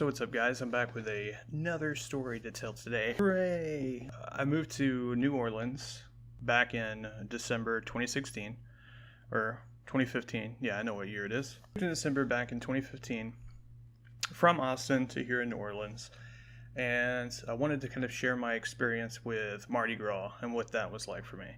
So what's up, guys? I'm back with another story to tell today. Hooray! I moved to New Orleans back in December 2016, or 2015. Yeah, I know what year it is. Moved in December back in 2015 from Austin to here in New Orleans, and I wanted to kind of share my experience with Mardi Gras and what that was like for me.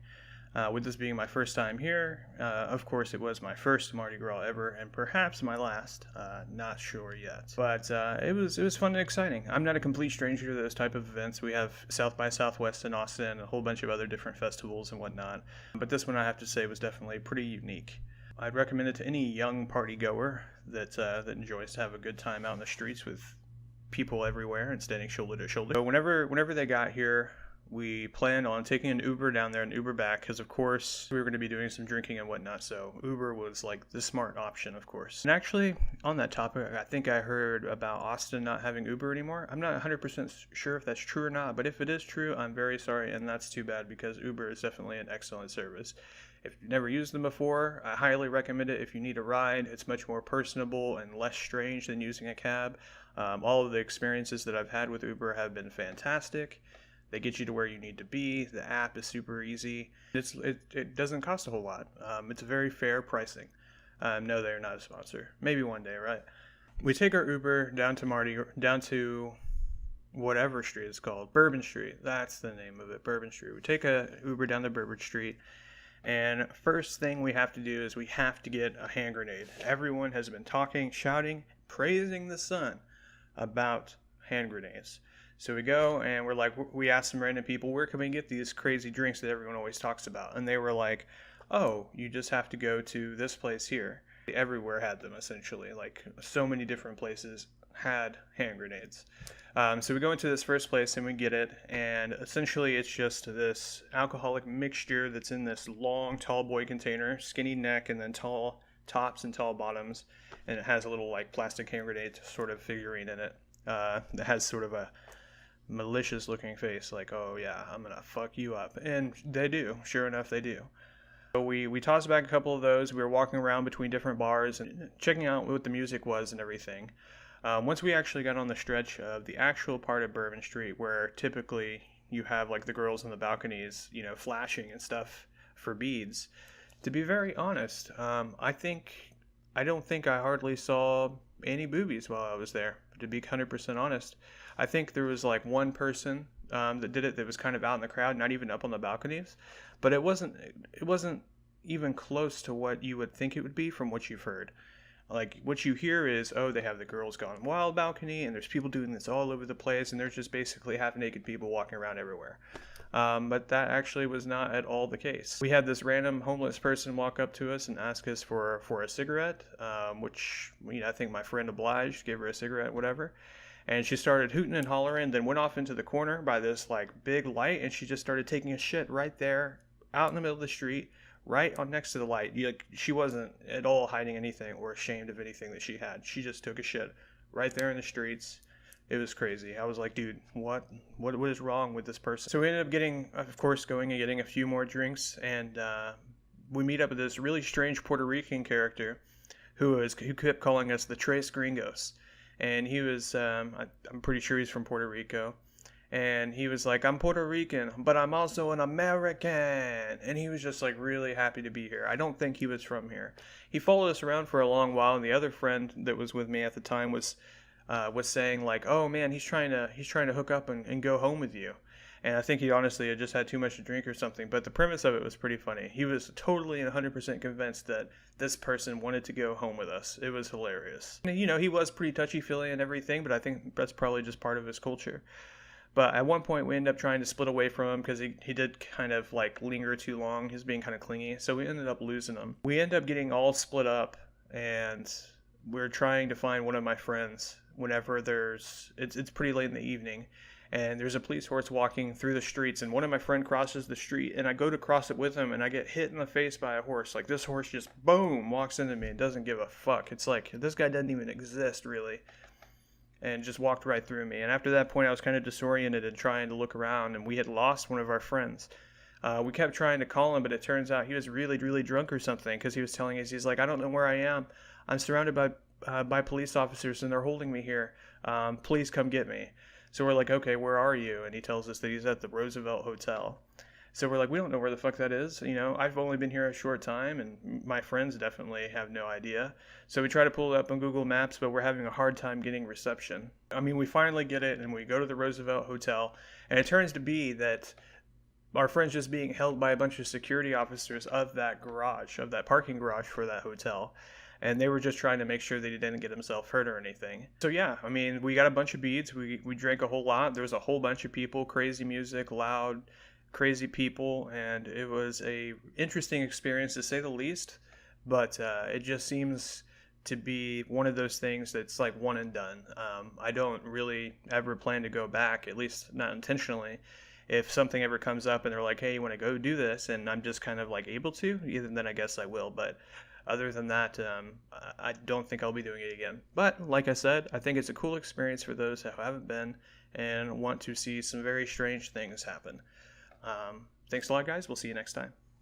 With this being my first time here, of course it was my first Mardi Gras ever, and perhaps my last. Not sure yet, but it was fun and exciting. I'm not a complete stranger to those type of events. We have South by Southwest in Austin, and a whole bunch of other different festivals and whatnot. But this one, I have to say, was definitely pretty unique. I'd recommend it to any young party goer that enjoys to have a good time out in the streets with people everywhere and standing shoulder to shoulder. So whenever they got here, we planned on taking an Uber down there and Uber back because, of course, we were going to be doing some drinking and whatnot, so Uber was like the smart option, of course. And actually, on that topic, I think I heard about Austin not having Uber anymore. I'm not 100% sure if that's true or not, but if it is true, I'm very sorry, and that's too bad because Uber is definitely an excellent service. If you've never used them before, I highly recommend it if you need a ride. It's much more personable and less strange than using a cab. All of the experiences that I've had with Uber have been fantastic. They get you to where you need to be. The app is super easy. It doesn't cost a whole lot. It's very fair pricing. No, they're not a sponsor. Maybe one day, right? We take our Uber down to whatever street it's called. Bourbon Street. That's the name of it, Bourbon Street. We take a Uber down to Bourbon Street, and first thing we have to do is we have to get a hand grenade. Everyone has been talking, shouting, praising the sun about hand grenades. So we go and we ask some random people, where can we get these crazy drinks that everyone always talks about? And they were like, oh, you just have to go to this place here. Everywhere had them, essentially. Like, so many different places had hand grenades. So we go into this first place and we get it. And essentially it's just this alcoholic mixture that's in this long, tall boy container, skinny neck, and then tall tops and tall bottoms. And it has a little like plastic hand grenade sort of figurine in it. That has sort of a malicious looking face, like, oh yeah, I'm gonna fuck you up. And they do, sure enough, they do. So we tossed back a couple of those. We were walking around between different bars and checking out what the music was and everything. Once we actually got on the stretch of the actual part of Bourbon Street where typically you have like the girls on the balconies, flashing and stuff for beads, to be very honest, I don't think I hardly saw any boobies while I was there, to be 100% honest. I think there was like one person that did it that was kind of out in the crowd, not even up on the balconies, but it wasn't even close to what you would think it would be from what you've heard. Like, what you hear is, oh, they have the Girls Gone Wild balcony, and there's people doing this all over the place, and there's just basically half-naked people walking around everywhere. But that actually was not at all the case. We had this random homeless person walk up to us and ask us for a cigarette, which I think my friend obliged, gave her a cigarette, whatever. And she started hooting and hollering, then went off into the corner by this like big light, and she just started taking a shit right there, out in the middle of the street, right on next to the light. She wasn't at all hiding anything or ashamed of anything that she had. She just took a shit right there in the streets. It was crazy. I was like, dude, what is wrong with this person? So we ended up going and getting a few more drinks, and we meet up with this really strange Puerto Rican character who kept calling us the Tres Gringos. And he was, I'm pretty sure he's from Puerto Rico. And he was like, I'm Puerto Rican, but I'm also an American. And he was just like really happy to be here. I don't think he was from here. He followed us around for a long while. And the other friend that was with me at the time was saying like, oh man, he's trying to hook up and go home with you. And I think he honestly had just had too much to drink or something. But the premise of it was pretty funny. He was totally and 100% convinced that this person wanted to go home with us. It was hilarious. He was pretty touchy-feely and everything, but I think that's probably just part of his culture. But at one point, we ended up trying to split away from him because he did kind of like linger too long. He was being kind of clingy. So we ended up losing him. We ended up getting all split up, and we're trying to find one of my friends whenever it's pretty late in the evening. And there's a police horse walking through the streets, and one of my friends crosses the street, and I go to cross it with him, and I get hit in the face by a horse. Like, this horse just, boom, walks into me and doesn't give a fuck. It's like, this guy doesn't even exist, really. And just walked right through me. And after that point, I was kind of disoriented and trying to look around, and we had lost one of our friends. We kept trying to call him, but it turns out he was really, really drunk or something, because he was telling us, he's like, I don't know where I am. I'm surrounded by by police officers and they're holding me here. Please come get me. So we're like, okay, where are you? And he tells us that he's at the Roosevelt Hotel. So we're like, we don't know where the fuck that is. You know, I've only been here a short time, and my friends definitely have no idea. So we try to pull it up on Google Maps, but we're having a hard time getting reception. I mean, we finally get it, and we go to the Roosevelt Hotel, and it turns to be that our friend's just being held by a bunch of security officers of that garage, of that parking garage for that hotel. And they were just trying to make sure that he didn't get himself hurt or anything. So yeah, I mean, we got a bunch of beads. We drank a whole lot. There was a whole bunch of people, crazy music, loud, crazy people, and it was a interesting experience to say the least. But it just seems to be one of those things that's like one and done. I don't really ever plan to go back, at least not intentionally. If something ever comes up and they're like, hey, you want to go do this, and I'm just kind of like able to, even then I guess I will. But other than that, I don't think I'll be doing it again. But like I said, I think it's a cool experience for those who haven't been and want to see some very strange things happen. Thanks a lot, guys. We'll see you next time.